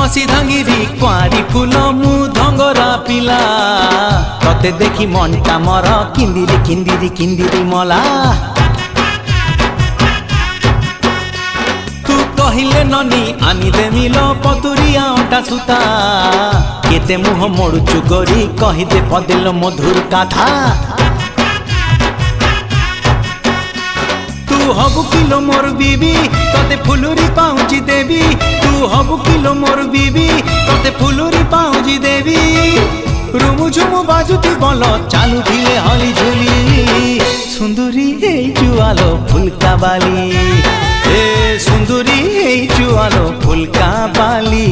कसी धांगिरी कुआरी फूल मु धंगरा पिला तते देखी मनटा मर किंदिरी किंदिरी किंदिरी मला तू कहिले ननी आनी देमिल पतुरिया अटा सुता केते मुह मोड़ुचु गोरी कहिदे पदिल मधुर कथा तू हबु किलो मोर बीबी तते फुलुरी पाउची देवी तू हबु किलो मोर बीबी तते फुलुरी पाउची देवी रुमु झुमु बाजुती बोल चालू धिले हली झुली सुंदरी हे जुआलो फुलका बाली ए सुंदरी हे जुआलो फुलका बाली।